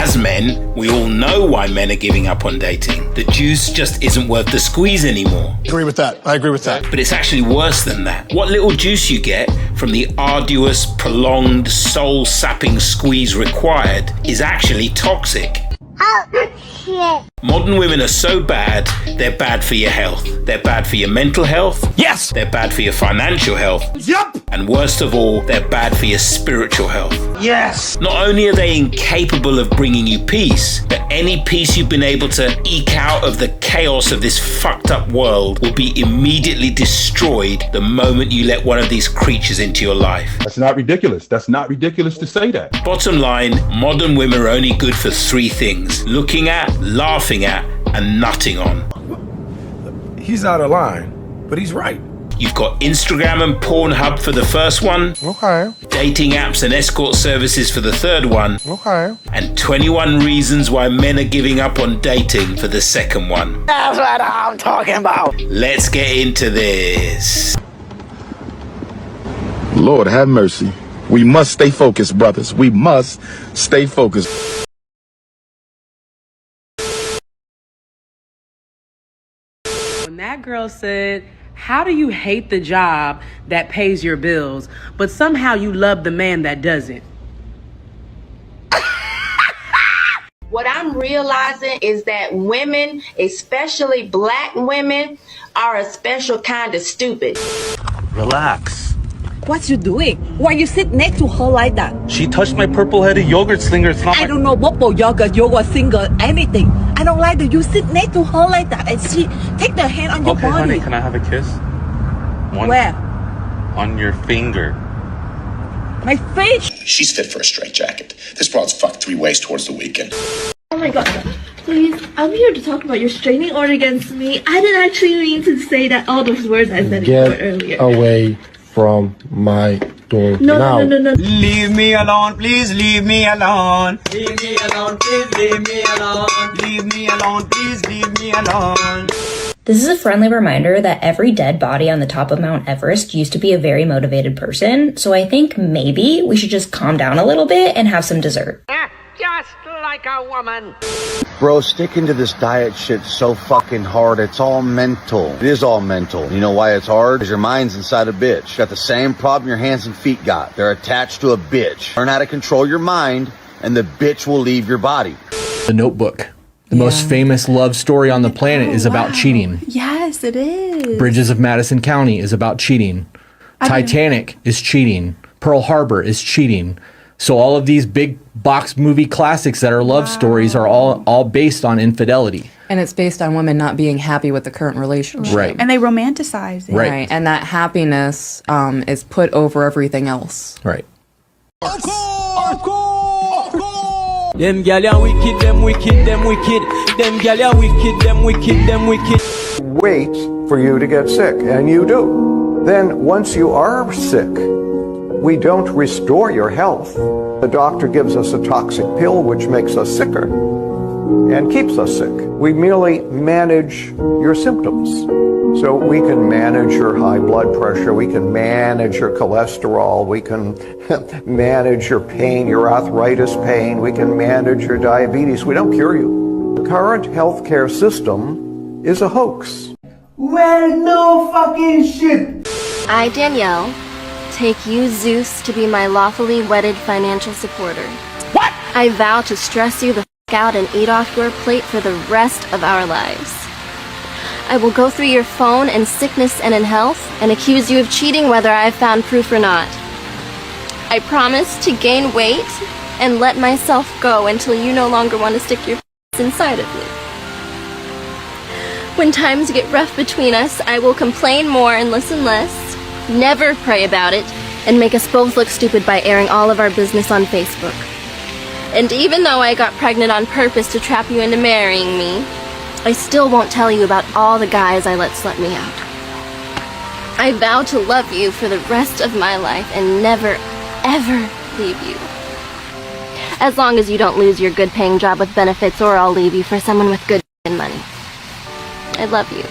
As men, we all know why men are giving up on dating. The juice just isn't worth the squeeze anymore. I agree with that. But it's actually worse than that. What little juice you get from the arduous, prolonged, soul-sapping squeeze required is actually toxic. Oh, shit. Modern women are so bad, they're bad for your health. They're bad for your mental health. Yes! They're bad for your financial health. Yup! And worst of all, they're bad for your spiritual health. Yes! Not only are they incapable of bringing you peace, but any peace you've been able to eke out of the chaos of this fucked up world will be immediately destroyed the moment you let one of these creatures into your life. That's not ridiculous. That's not ridiculous to say that. Bottom line, modern women are only good for three things: looking at, laughing at, and nutting on. He's out of line, but he's right. You've got Instagram and Pornhub for the first one. Okay. Dating apps and escort services for the third one. Okay. And 21 reasons why men are giving up on dating for the second one. That's what I'm talking about. Let's get into this. Lord have mercy. We must stay focused, brothers. We must stay focused. When that girl said, "How do you hate the job that pays your bills, but somehow you love the man that doesn't?" What I'm realizing is that women, especially black women, are a special kind of stupid. Relax. What you doing? Why you sit next to her like that? She touched my purple-headed yogurt slinger. It's not I don't know what yogurt singer, anything. I don't like that you sit next to her like that and she take the hand on your Okay, body. honey, can I have a kiss? Where? On your finger. My face? She's fit for a straitjacket. This broad's fucked 3 ways towards the weekend. Oh my god, please, I'm here to talk about your restraining order against me. I didn't actually mean to say that all those words I said in court earlier. Get away from my door now. No. Leave me alone, please leave me alone. Leave me alone, please leave me alone. Leave me alone, please leave me alone. This is a friendly reminder that every dead body on the top of Mount Everest used to be a very motivated person, so I think maybe we should just calm down a little bit and have some dessert. Just like a woman. Bro, sticking to this diet shit's so fucking hard. It's all mental. It is all mental. You know why it's hard? Because your mind's inside a bitch. Got the same problem your hands and feet got. They're attached to a bitch. Learn how to control your mind, and the bitch will leave your body. The Notebook. The most famous love story on the planet is about cheating. Yes, it is. Bridges of Madison County is about cheating. Titanic is cheating. Pearl Harbor is cheating. So all of these big box movie classics that are love stories are all based on infidelity. And it's based on women not being happy with the current relationship. Right. And they romanticize it. Right. And that happiness is put over everything else. Right. Of course. Them gal ya wicked, them wicked, them wicked. Them gal ya wicked, them wicked, them wicked. Wait for you to get sick, and you do. Then once you are sick, we don't restore your health. The doctor gives us a toxic pill which makes us sicker and keeps us sick. We merely manage your symptoms. So we can manage your high blood pressure, we can manage your cholesterol, we can manage your pain, your arthritis pain, we can manage your diabetes. We don't cure you. The current healthcare system is a hoax. Well, no fucking shit. I, Danielle, take you, Zeus, to be my lawfully wedded financial supporter. What? I vow to stress you the f*** out and eat off your plate for the rest of our lives. I will go through your phone in sickness and in health and accuse you of cheating whether I have found proof or not. I promise to gain weight and let myself go until you no longer want to stick your inside of me. When times get rough between us, I will complain more and listen less, never pray about it, and make us both look stupid by airing all of our business on Facebook. And even though I got pregnant on purpose to trap you into marrying me, I still won't tell you about all the guys I let slut me out. I vow to love you for the rest of my life and never, ever leave you. As long as you don't lose your good-paying job with benefits, or I'll leave you for someone with good money. I love you.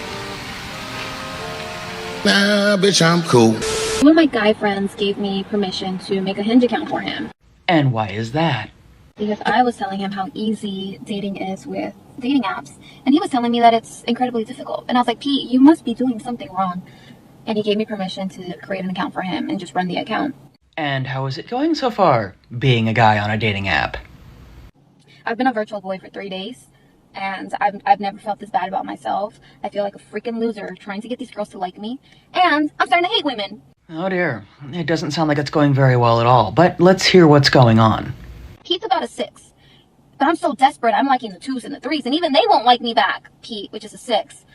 Nah, bitch, I'm cool. One of my guy friends gave me permission to make a Hinge account for him. And why is that? Because I was telling him how easy dating is with dating apps, and he was telling me that it's incredibly difficult. And I was like, Pete, you must be doing something wrong. And he gave me permission to create an account for him and just run the account. And how is it going so far, being a guy on a dating app? I've been a virtual boy for 3 days, and I've never felt this bad about myself. I feel like a freaking loser trying to get these girls to like me, and I'm starting to hate women. Oh dear, it doesn't sound like it's going very well at all, but let's hear what's going on. Pete's about a 6, but I'm so desperate I'm liking the 2s and the 3s, and even they won't like me back, Pete, which is a 6.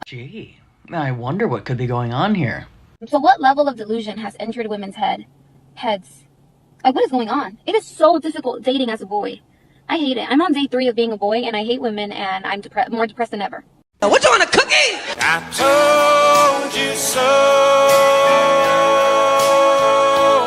Gee, I wonder what could be going on here. So what level of delusion has entered women's heads? Like, what is going on? It is so difficult dating as a boy. I hate it. I'm on day 3 of being a boy, and I hate women, and I'm more depressed than ever. What you want, a cookie? I told you so.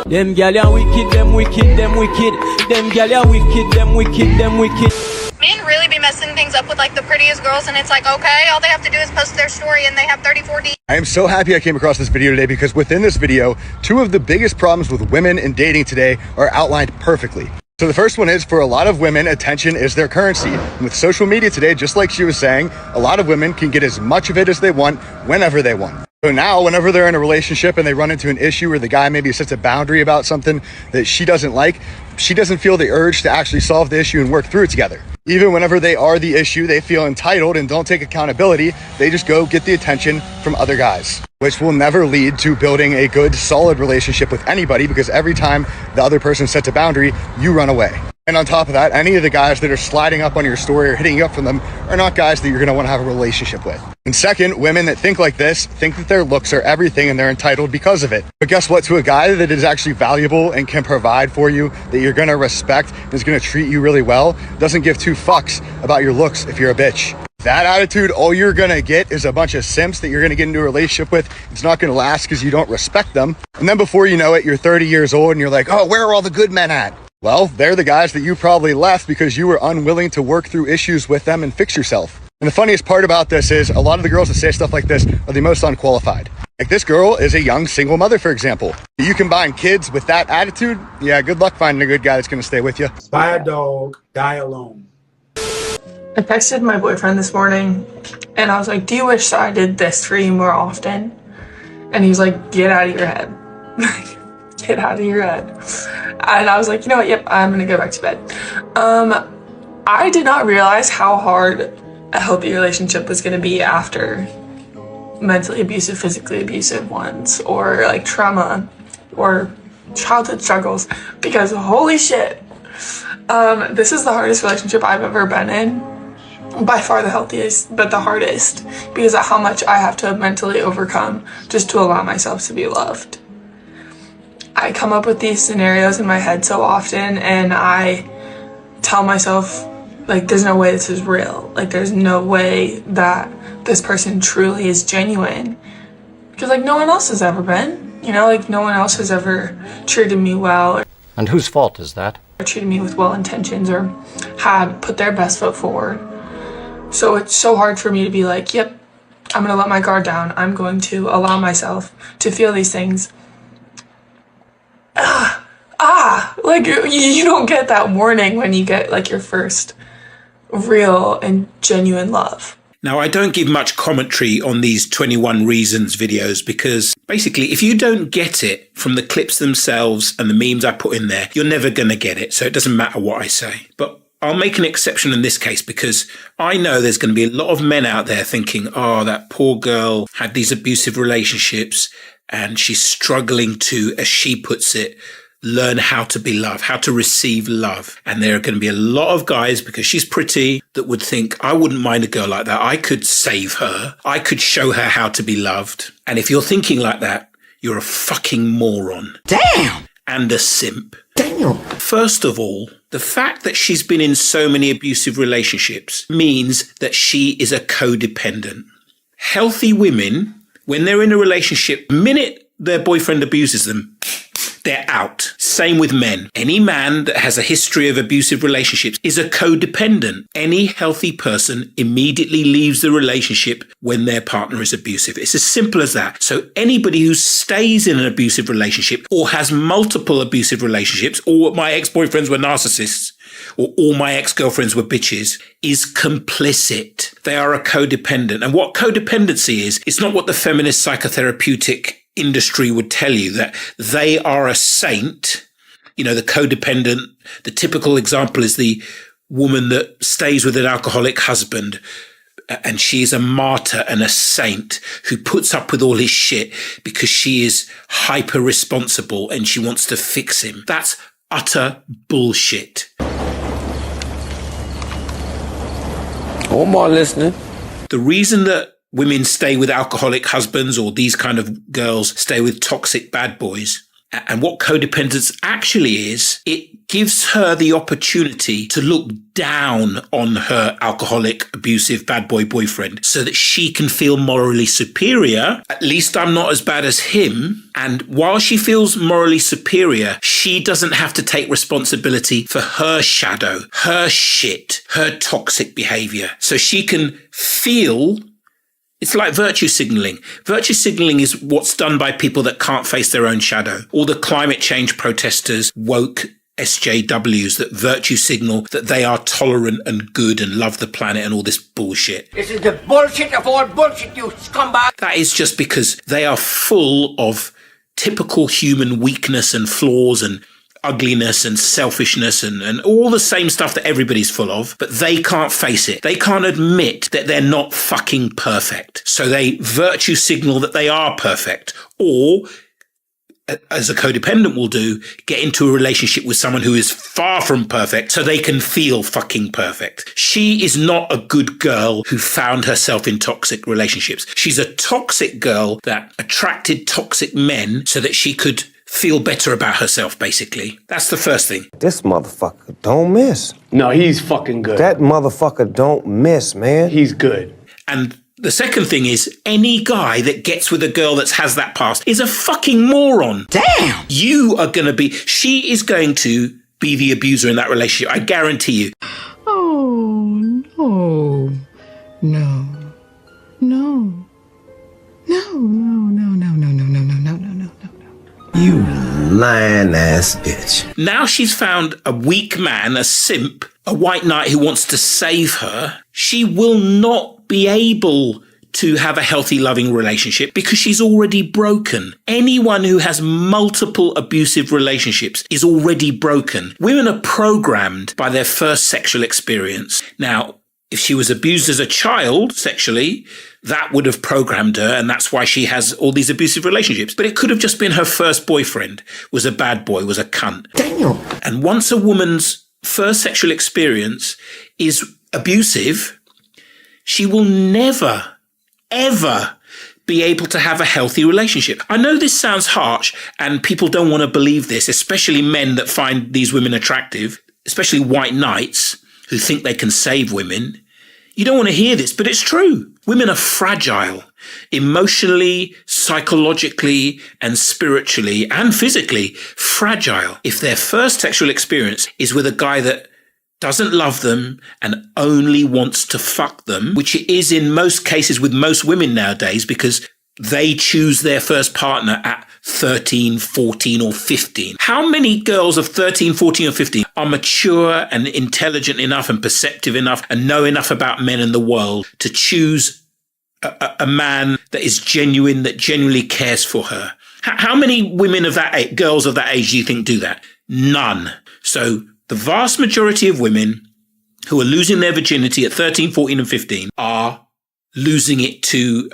Them gal ya wicked, them wicked, them wicked. Them gal ya wicked, them wicked, them wicked. Men really be messing things up with like the prettiest girls, and it's like, okay, all they have to do is post their story and they have 34 D. I am so happy I came across this video today, because within this video, 2 of the biggest problems with women in dating today are outlined perfectly. So the first one is, for a lot of women, attention is their currency. And with social media today, just like she was saying, a lot of women can get as much of it as they want, whenever they want. So now, whenever they're in a relationship and they run into an issue where the guy maybe sets a boundary about something that she doesn't like, she doesn't feel the urge to actually solve the issue and work through it together. Even whenever they are the issue, they feel entitled and don't take accountability. They just go get the attention from other guys, which will never lead to building a good, solid relationship with anybody, because every time the other person sets a boundary, you run away. And on top of that, any of the guys that are sliding up on your story or hitting you up from them are not guys that you're going to want to have a relationship with. And second, women that think like this think that their looks are everything and they're entitled because of it. But guess what? To a guy that is actually valuable and can provide for you, that you're going to respect and is going to treat you really well, doesn't give 2 fucks about your looks if you're a bitch. That attitude, all you're going to get is a bunch of simps that you're going to get into a relationship with. It's not going to last because you don't respect them. And then before you know it, you're 30 years old and you're like, oh, where are all the good men at? Well, they're the guys that you probably left because you were unwilling to work through issues with them and fix yourself. And the funniest part about this is, a lot of the girls that say stuff like this are the most unqualified. Like, this girl is a young single mother, for example. You combine kids with that attitude, yeah, good luck finding a good guy that's going to stay with you. Buy a dog, die alone. I texted my boyfriend this morning and I was like, do you wish I did this for you more often? And he was like, get out of your head. Get out of your head. And I was like, you know what, yep, I'm gonna go back to bed. I did not realize how hard a healthy relationship was gonna be after mentally abusive, physically abusive ones, or like trauma or childhood struggles, because holy shit, this is the hardest relationship I've ever been in. By far the healthiest, but the hardest, because of how much I have to mentally overcome just to allow myself to be loved. I come up with these scenarios in my head so often, and I tell myself, like, there's no way this is real. Like, there's no way that this person truly is genuine. Because, like, no one else has ever been. You know, like, no one else has ever treated me well. And whose fault is that? Or treated me with well intentions, or had put their best foot forward. So it's so hard for me to be like, yep, I'm going to let my guard down. I'm going to allow myself to feel these things. Like, you don't get that warning when you get, like, your first real and genuine love. Now, I don't give much commentary on these 21 Reasons videos, because basically, if you don't get it from the clips themselves and the memes I put in there, you're never going to get it. So it doesn't matter what I say. But I'll make an exception in this case, because I know there's going to be a lot of men out there thinking, oh, that poor girl had these abusive relationships and she's struggling to, as she puts it, learn how to be loved, how to receive love. And there are going to be a lot of guys, because she's pretty, that would think, I wouldn't mind a girl like that. I could save her. I could show her how to be loved. And if you're thinking like that, you're a fucking moron. Damn! And a simp. Damn. First of all, the fact that she's been in so many abusive relationships means that she is a codependent. Healthy women, when they're in a relationship, the minute their boyfriend abuses them, they're out. Same with men. Any man that has a history of abusive relationships is a codependent. Any healthy person immediately leaves the relationship when their partner is abusive. It's as simple as that. So anybody who stays in an abusive relationship or has multiple abusive relationships, or my ex-boyfriends were narcissists, or all my ex-girlfriends were bitches, is complicit. They are a codependent. And what codependency is, it's not what the feminist psychotherapeutic industry would tell you, that they are a saint. You know, the codependent, the typical example is the woman that stays with an alcoholic husband, and she is a martyr and a saint who puts up with all his shit because she is hyper responsible and she wants to fix him. That's utter bullshit. Oh, my listening. The reason that women stay with alcoholic husbands, or these kind of girls stay with toxic bad boys, and what codependence actually is, it gives her the opportunity to look down on her alcoholic, abusive, bad boy boyfriend so that she can feel morally superior. At least I'm not as bad as him. And while she feels morally superior, she doesn't have to take responsibility for her shadow, her shit, her toxic behavior. So she can feel. It's like virtue signaling. Virtue signaling is what's done by people that can't face their own shadow. All the climate change protesters, woke SJWs that virtue signal that they are tolerant and good and love the planet and all this bullshit. This is the bullshit of all bullshit, you scumbag. That is just because they are full of typical human weakness and flaws and ugliness and selfishness and all the same stuff that everybody's full of, but they can't face it. They can't admit that they're not fucking perfect. So they virtue signal that they are perfect, or, as a codependent will do, get into a relationship with someone who is far from perfect so they can feel fucking perfect. She is not a good girl who found herself in toxic relationships. She's a toxic girl that attracted toxic men so that she could feel better about herself, basically. That's the first thing. This motherfucker don't miss. No, he's fucking good. That motherfucker don't miss, man. He's good. And the second thing is, any guy that gets with a girl that has that past is a fucking moron. Damn! She is going to be the abuser in that relationship. I guarantee you. Oh, no. No. No. No, no, no, no, no, no, no, no, no, no, no. You lying ass bitch. Now she's found a weak man, a simp, a white knight who wants to save her. She will not be able to have a healthy, loving relationship because she's already broken. Anyone who has multiple abusive relationships is already broken. Women are programmed by their first sexual experience. Now, if she was abused as a child sexually, that would have programmed her, and that's why she has all these abusive relationships. But it could have just been her first boyfriend was a bad boy, was a cunt. Daniel. And once a woman's first sexual experience is abusive, she will never, ever be able to have a healthy relationship. I know this sounds harsh, and people don't want to believe this, especially men that find these women attractive, especially white knights who think they can save women. You don't want to hear this, but it's true. Women are fragile, emotionally, psychologically, and spiritually, and physically fragile. If their first sexual experience is with a guy that doesn't love them and only wants to fuck them, which it is in most cases with most women nowadays because they choose their first partner at 13, 14, or 15. How many girls of 13, 14, or 15 are mature and intelligent enough and perceptive enough and know enough about men and the world to choose a man that is genuine, that genuinely cares for her? How many women of that age, girls of that age do you think do that? None. So the vast majority of women who are losing their virginity at 13, 14, and 15 are losing it to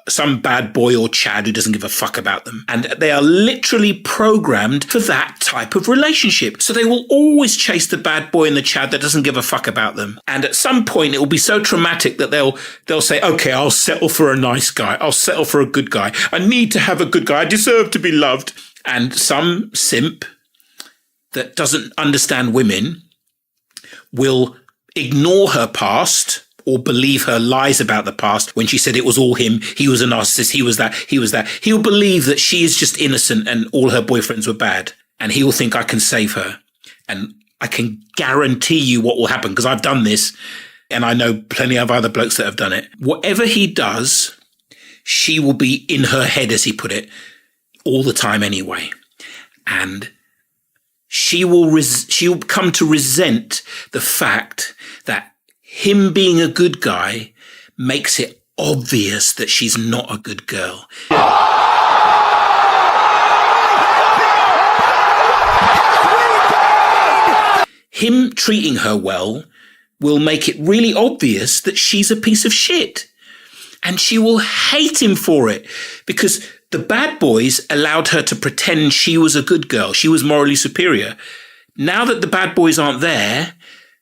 some bad boy or Chad who doesn't give a fuck about them. And they are literally programmed for that type of relationship. So they will always chase the bad boy and the Chad that doesn't give a fuck about them. And at some point, it will be so traumatic that they'll say, okay, I'll settle for a nice guy. I'll settle for a good guy. I need to have a good guy. I deserve to be loved. And some simp that doesn't understand women will ignore her past or believe her lies about the past when she said it was all him, he was a narcissist, he was that. He'll believe that she is just innocent and all her boyfriends were bad. And he will think, I can save her. And I can guarantee you what will happen, because I've done this and I know plenty of other blokes that have done it. Whatever he does, she will be in her head, as he put it, all the time anyway. And she'll come to resent the fact that him being a good guy makes it obvious that she's not a good girl. Him treating her well will make it really obvious that she's a piece of shit. And she will hate him for it because the bad boys allowed her to pretend she was a good girl. She was morally superior. Now that the bad boys aren't there,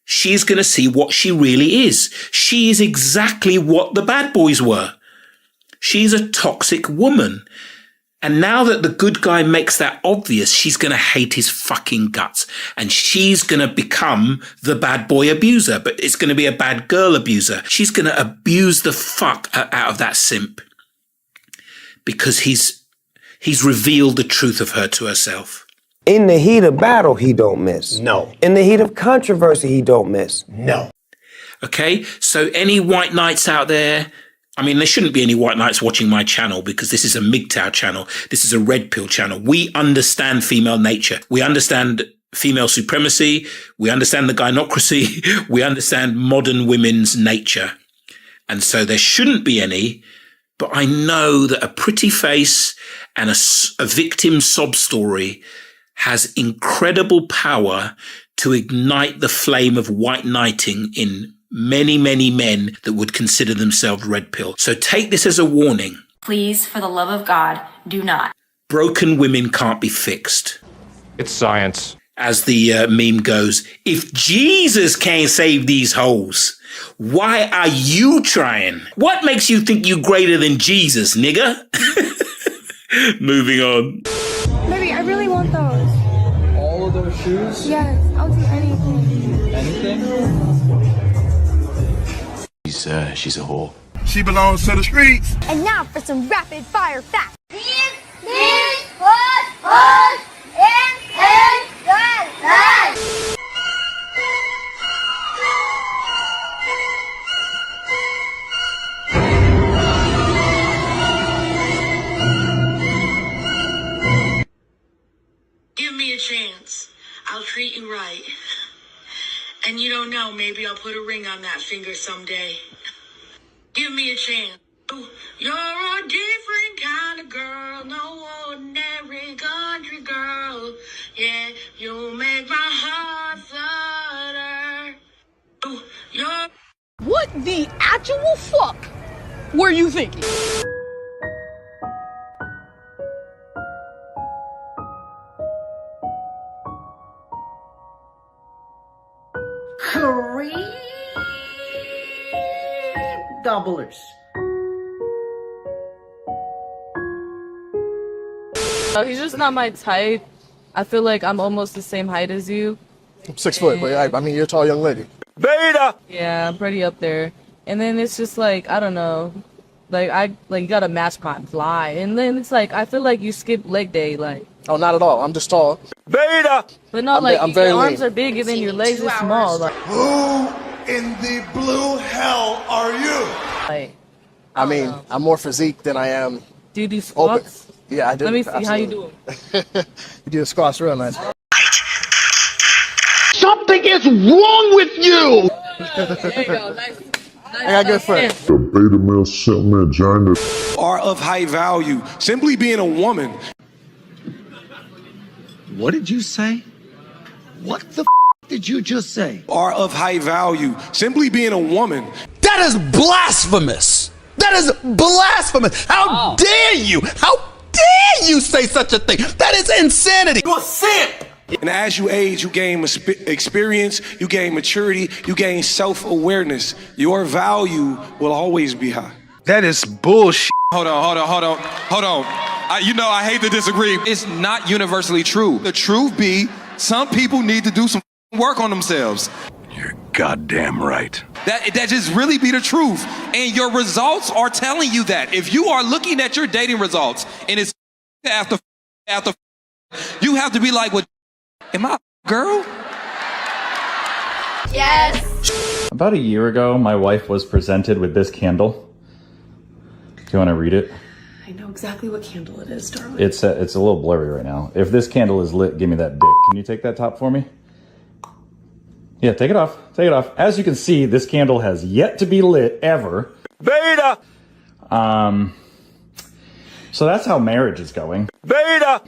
she's going to see what she really is. She is exactly what the bad boys were. She's a toxic woman. And now that the good guy makes that obvious, she's going to hate his fucking guts. And she's going to become the bad boy abuser, but it's going to be a bad girl abuser. She's going to abuse the fuck out of that simp because he's revealed the truth of her to herself. In the heat of battle, he don't miss. No. In the heat of controversy, he don't miss. No. Okay, so any white knights out there, I mean, there shouldn't be any white knights watching my channel because this is a MGTOW channel. This is a red pill channel. We understand female nature. We understand female supremacy. We understand the gynocracy. We understand modern women's nature. And so there shouldn't be any, but I know that a pretty face and a victim sob story has incredible power to ignite the flame of white knighting in many, many men that would consider themselves red pill. So take this as a warning. Please, for the love of God, do not. Broken women can't be fixed. It's science. As the meme goes, if Jesus can't save these hoes, why are you trying? What makes you think you greater than Jesus, nigga? Moving on. Baby, I really want those. All of those shoes? Yes, I'll do anything. Anything? She's a whore. She belongs to the streets. And now for some rapid fire facts. Give me a chance. I'll treat you right. And you don't know, maybe I'll put a ring on that finger someday. Give me a chance. You're a different kind of girl, no ordinary country girl. Yeah, you make my heart flutter. What the actual fuck were you thinking? Doublers. He's just not my type. I feel like I'm almost the same height as you. I'm 6 foot, but I mean, you're a tall young lady. Beta! Yeah, I'm pretty up there. And then it's just like, I don't know. Like, you gotta match my fly. And then it's like, I feel like you skip leg day, like. Oh, not at all. I'm just tall. Beta! But no, I'm very your arms lean. are big and then your legs are small. Like, Who in the blue hell are you? like I mean, I'm more physique than I am. do you do squats? Open. Yeah, I do. Let me see how you absolutely. do them. You do the squats real nice. Something is wrong with you! There you go. Nice. I got good foot. The beta male simp vagina Are of high value. Simply being a woman. What did you say? What the did you just say? Are of high value. Simply being a woman. That is blasphemous! That is blasphemous! How dare you? How dare you say such a thing? That is insanity! You're a simp! And as you age, you gain experience, you gain maturity, you gain self-awareness. Your value will always be high. That is bullshit. Hold on. I hate to disagree. It's not universally true. The truth be, some people need to do some work on themselves. You're goddamn right. That just really be the truth. And your results are telling you that. If you are looking at your dating results and it's after, you have to be like, what? Am I a girl? Yes. About a year ago, my wife was presented with this candle. Do you want to read it? I know exactly what candle it is, darling. It's a little blurry right now. If this candle is lit, give me that dick. Can you take that top for me? Yeah, take it off. Take it off. As you can see, this candle has yet to be lit ever. Beta! So that's how marriage is going. Beta!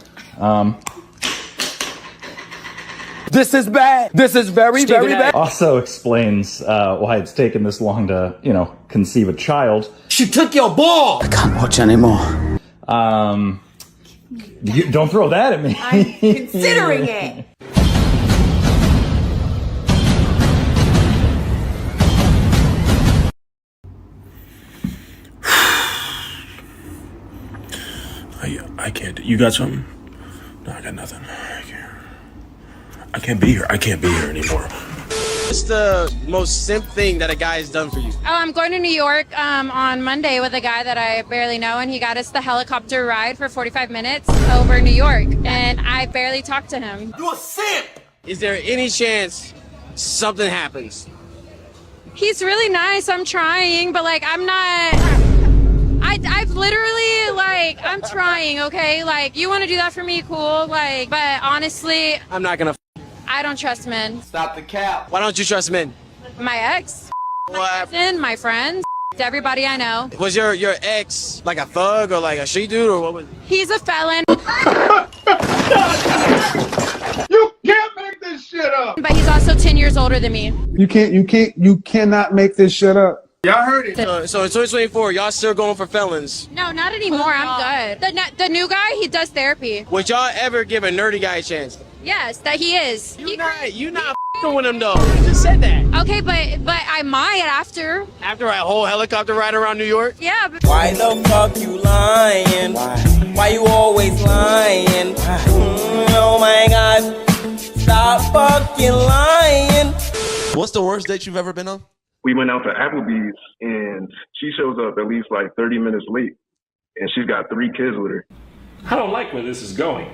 This is bad. This is very, very bad. Also explains why it's taken this long to, conceive a child. She took your ball. I can't watch anymore. Don't throw that at me. I'm considering it. I can't. You got something? No, I got nothing. I can't be here. I can't be here anymore. What's the most simp thing that a guy has done for you? Oh, I'm going to New York on Monday with a guy that I barely know, and he got us the helicopter ride for 45 minutes over New York, and I barely talked to him. You a simp! Is there any chance something happens? He's really nice. I'm trying, but I'm not. I've literally I'm trying. Okay, you want to do that for me, cool. But honestly, I'm not gonna. I don't trust men. Stop the cap. Why don't you trust men? My ex, my cousin, my friends, everybody I know. Was your ex like a thug or like a she dude or what was? He's a felon. You can't make this shit up. But he's also 10 years older than me. You cannot make this shit up. Y'all heard it. So in 2024, y'all still going for felons? No, not anymore. I'm good. The new guy, he does therapy. Would y'all ever give a nerdy guy a chance? Yes, that he is. You not f***ing with him though. You just said that. Okay, but I might after. After a whole helicopter ride around New York? Yeah. But why the fuck you lying? Why you always lying? Oh my God. Stop fucking lying. What's the worst date you've ever been on? We went out to Applebee's and she shows up at least 30 minutes late and she's got 3 kids with her. I don't like where this is going.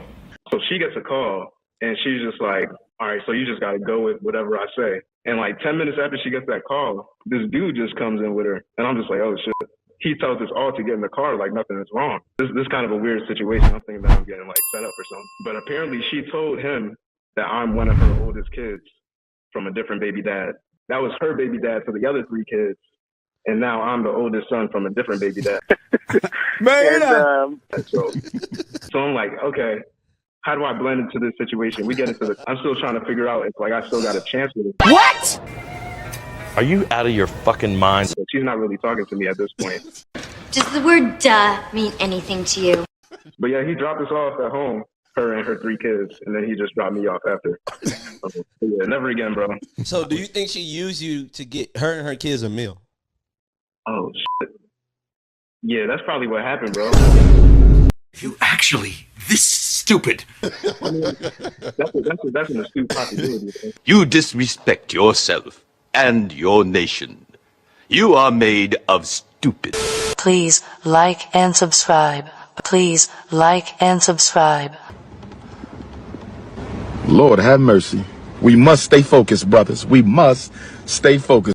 So she gets a call and she's just like, all right, so you just got to go with whatever I say. And 10 minutes after she gets that call, this dude just comes in with her. And I'm just like, oh shit. He tells us all to get in the car like nothing is wrong. This is kind of a weird situation. I'm thinking that I'm getting set up or something. But apparently she told him that I'm one of her oldest kids from a different baby dad. That was her baby dad for the other 3 kids. And now I'm the oldest son from a different baby dad. So I'm like, okay, how do I blend into this situation? We get into this. I'm still trying to figure out if I still got a chance with it. What? Are you out of your fucking mind? So she's not really talking to me at this point. Does the word duh mean anything to you? But yeah, he dropped us off at home, her and her 3 kids, and then he just dropped me off after. Yeah, never again, bro. So do you think she used you to get her and her kids a meal? Oh, shit. Yeah, that's probably what happened, bro. You actually this stupid. That's an astute possibility. Bro. You disrespect yourself and your nation. You are made of stupid. Please like and subscribe. Please like and subscribe. Lord have mercy. We must stay focused, brothers. We must stay focused.